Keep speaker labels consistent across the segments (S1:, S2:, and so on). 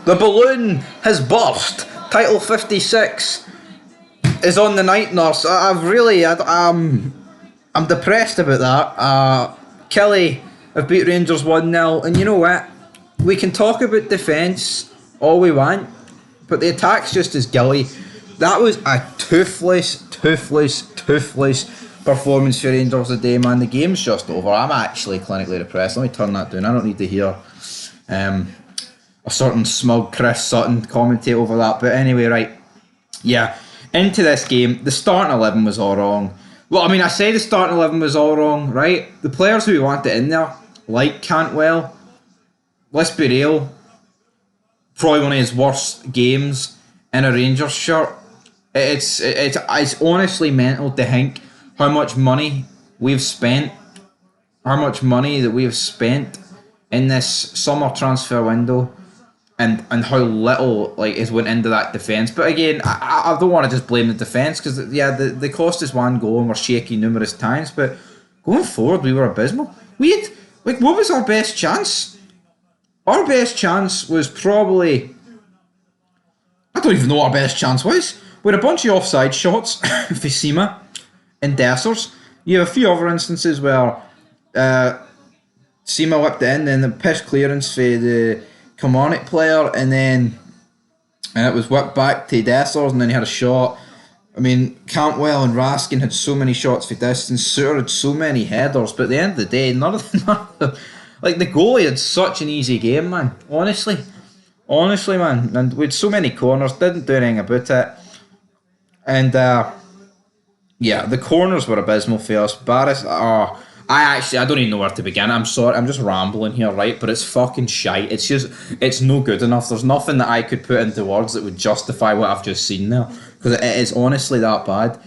S1: The balloon has burst. Title 56 is on the night, nurse. I'm depressed about that. Kelly have beat Rangers 1-0, and you know what? We can talk about defence all we want, but the attack's just as gilly. That was a toothless performance for Rangers today, man. The game's just over. I'm actually clinically depressed. Let me turn that down. I don't need to hear a certain smug Chris Sutton commentate over that. But anyway, right. Yeah, into this game. The starting 11 was all wrong. Well, I mean, I say the starting 11 was all wrong, right? The players who we wanted in there, like Cantwell, let's be real, probably one of his worst games in a Rangers shirt. It's honestly mental to think how much money we've spent, how much money that we've spent in this summer transfer window, and how little has went into that defence. But again, I don't want to just blame the defence, because they cost us one goal and were shaky numerous times. But going forward, we were abysmal. We had what was our best chance? Our best chance was probably, I don't even know what our best chance was. We had a bunch of offside shots for Sima and Dessers. You have a few other instances where Sima whipped it in, then the piss clearance for the Kilmarnock player, and it was whipped back to Dessers, and then he had a shot. I mean, Cantwell and Raskin had so many shots for distance. Suter had so many headers, but at the end of the day, none of them. Like, the goalie had such an easy game, man. Honestly, man. And we had so many corners, didn't do anything about it. And, the corners were abysmal for us. Barris, I don't even know where to begin. I'm sorry, I'm just rambling here, right? But it's fucking shite. It's no good enough. There's nothing that I could put into words that would justify what I've just seen there. Because it is honestly that bad.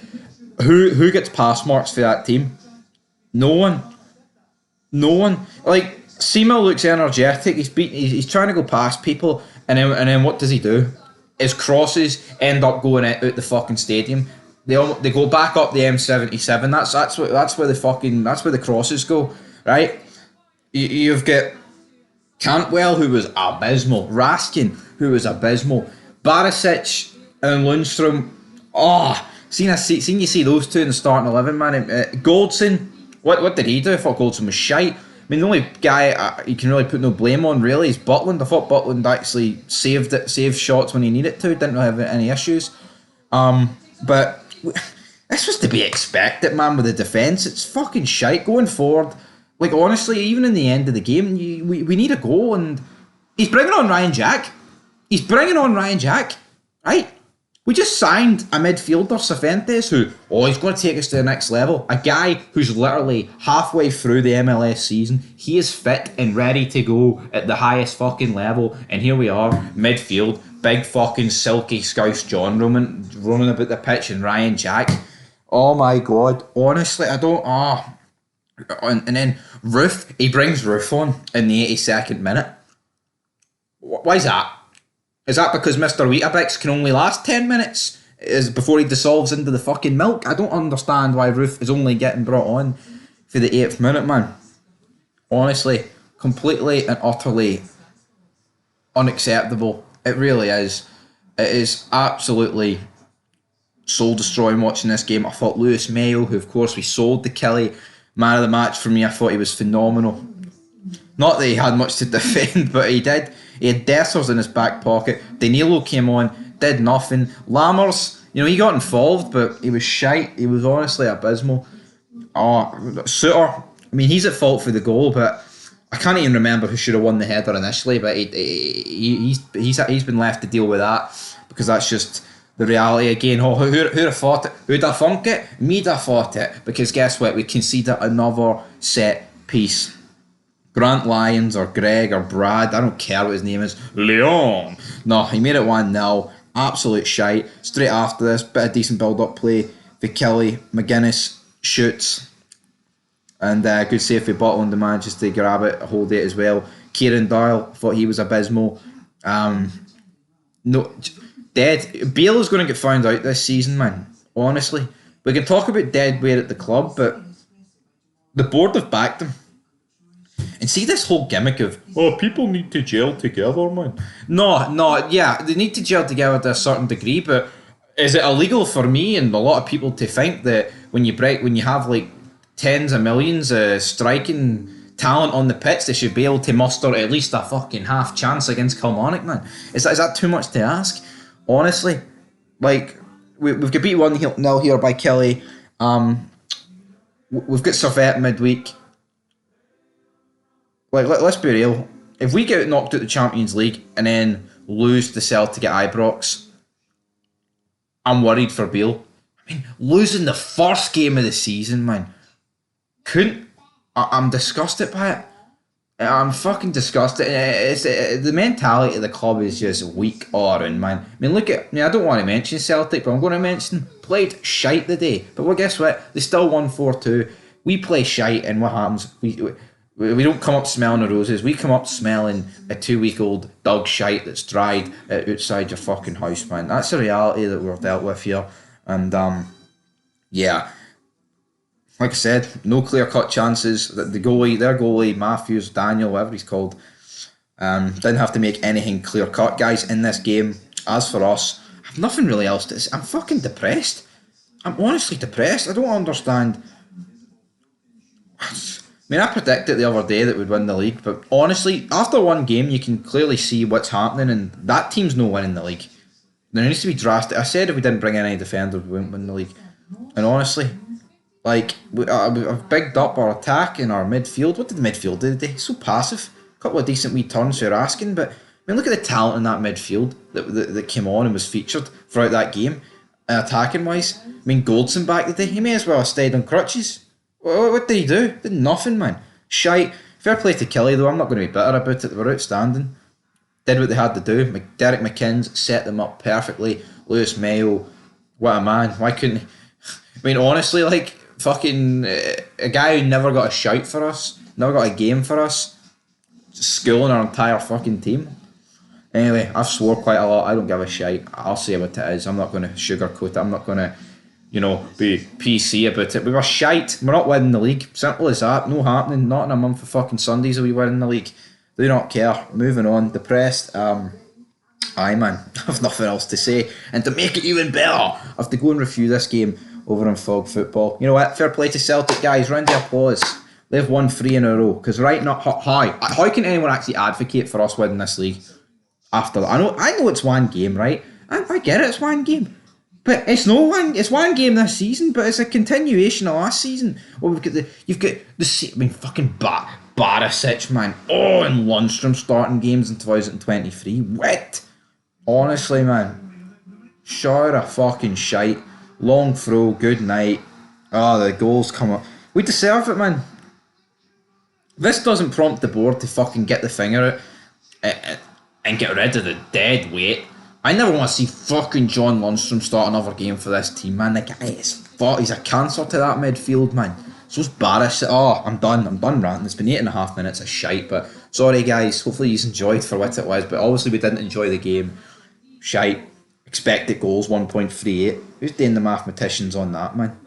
S1: Who gets pass marks for that team? No one. Like, Sima looks energetic. He's trying to go past people, and then what does he do? His crosses end up going out the fucking stadium. They go back up the M77. That's where the crosses go, right? You've got Cantwell, who was abysmal. Raskin, who was abysmal. Barisic and Lundstrom. Seen you see those two in the starting 11, man. Goldson, what did he do? I thought Goldson was shite. I mean, the only guy you can really put no blame on really is Butland. I thought Butland actually saved shots when he needed to. Didn't really have any issues. But this was to be expected, man, with the defence. It's fucking shite going forward. Like, honestly, even in the end of the game, we need a goal, and he's bringing on Ryan Jack. Right? We just signed a midfielder, Cifuentes, who, he's going to take us to the next level. A guy who's literally halfway through the MLS season. He is fit and ready to go at the highest fucking level. And here we are, midfield, big fucking silky Scouse John running about the pitch, and Ryan Jack. Oh my God. Honestly, I don't... And then Ruth, he brings Ruth on in the 82nd minute. Why is that? Is that because Mr. Weetabix can only last 10 minutes before he dissolves into the fucking milk? I don't understand why Ruth is only getting brought on for the 8th minute, man. Honestly, completely and utterly unacceptable. It really is. It is absolutely soul-destroying watching this game. I thought Lewis Mayo, who of course we sold to Kelly, man of the match for me, I thought he was phenomenal. Not that he had much to defend, but he did. He had Dessers in his back pocket. Danilo came on, did nothing. Lammers, he got involved, but he was shite. He was honestly abysmal. Suter, I mean, he's at fault for the goal, but I can't even remember who should have won the header initially, but he's been left to deal with that, because that's just the reality again. Who'd have thought it? Who'd have thunk it? Me'd have thought it, because guess what? We conceded another set piece. Grant Lyons or Greg or Brad, I don't care what his name is, Leon. No, he made it 1-0. Absolute shite. Straight after this, bit of decent build-up play for Kelly. McGuinness shoots. And good save for Butland, the man, just to grab it, hold it as well. Kieran Doyle, thought he was abysmal. Dead. Bale is going to get found out this season, man. Honestly. We can talk about dead weight at the club, but the board have backed him. And see this whole gimmick of,
S2: Oh, people need to gel together, man.
S1: no, yeah, they need to gel together to a certain degree, but is it illegal for me and a lot of people to think that when you have like tens of millions of striking talent on the pitch, they should be able to muster at least a fucking half chance against Kilmarnock, man? Is that too much to ask? Honestly, like we've got beat 1-0 here by Kelly. We've got Servette midweek. Like, let's be real. If we get knocked out the Champions League and then lose to Celtic at Ibrox, I'm worried for Bale. I mean, losing the first game of the season, man. I'm disgusted by it. I'm fucking disgusted. The mentality of the club is just weak all around, man. I mean, I don't want to mention Celtic, but I'm going to mention played shite today. But well, guess what? They still won 4-2. We play shite, and what happens? We don't come up smelling the roses. We come up smelling a 2-week-old dog shite that's dried outside your fucking house, man. That's the reality that we're dealt with here. And, yeah. Like I said, no clear-cut chances. Their goalie, Matthews, Daniel, whatever he's called, didn't have to make anything clear-cut, guys, in this game. As for us, I have nothing really else to say. I'm fucking depressed. I'm honestly depressed. I don't understand. I mean, I predicted the other day that we'd win the league, but honestly, after one game, you can clearly see what's happening, and that team's no winning the league. There needs to be drastic. I said if we didn't bring in any defenders, we wouldn't win the league. And honestly, like, we've bigged up our attack and our midfield. What did the midfield do today? So passive. A couple of decent wee turns you're asking, but I mean, look at the talent in that midfield that came on and was featured throughout that game, attacking wise. I mean, Goldson back today, he may as well have stayed on crutches. What did he do? Did nothing, man. Shite. Fair play to Kelly, though. I'm not going to be bitter about it. They were outstanding. Did what they had to do. Derek McKinn's set them up perfectly. Lewis Mayo, what a man. Why couldn't he? I mean, honestly, like, fucking a guy who never got a shout for us, never got a game for us, just schooling our entire fucking team. Anyway, I've swore quite a lot. I don't give a shite. I'll say what it is. I'm not going to sugarcoat it. I'm not going to, be PC about it. We were shite. We're not winning the league. Simple as that. No happening. Not in a month of fucking Sundays are we winning the league. Do not care. Moving on. Depressed. Aye, man. I have nothing else to say. And to make it even better, I have to go and review this game over on Fog Football. You know what? Fair play to Celtic, guys. Round of applause. They've won 3 in a row. Because how can anyone actually advocate for us winning this league after that? I know it's one game, right? I get it, it's one game. But it's one game this season, but it's a continuation of last season. Well, you've got fucking Barisic, man. Oh, and Lundstrom starting games in 2023. What? Honestly, man. Sure a fucking shite. Long throw, good night. The goals come up. We deserve it, man. This doesn't prompt the board to fucking get the finger out and get rid of the dead weight. I never want to see fucking John Lundstrom start another game for this team, man. The guy he's a cancer to that midfield, man. So's Barisic. I'm done ranting. It's been 8.5 minutes of shite, but sorry, guys. Hopefully you enjoyed for what it was, but obviously we didn't enjoy the game. Shite. Expected goals 1.38. Who's doing the mathematicians on that, man?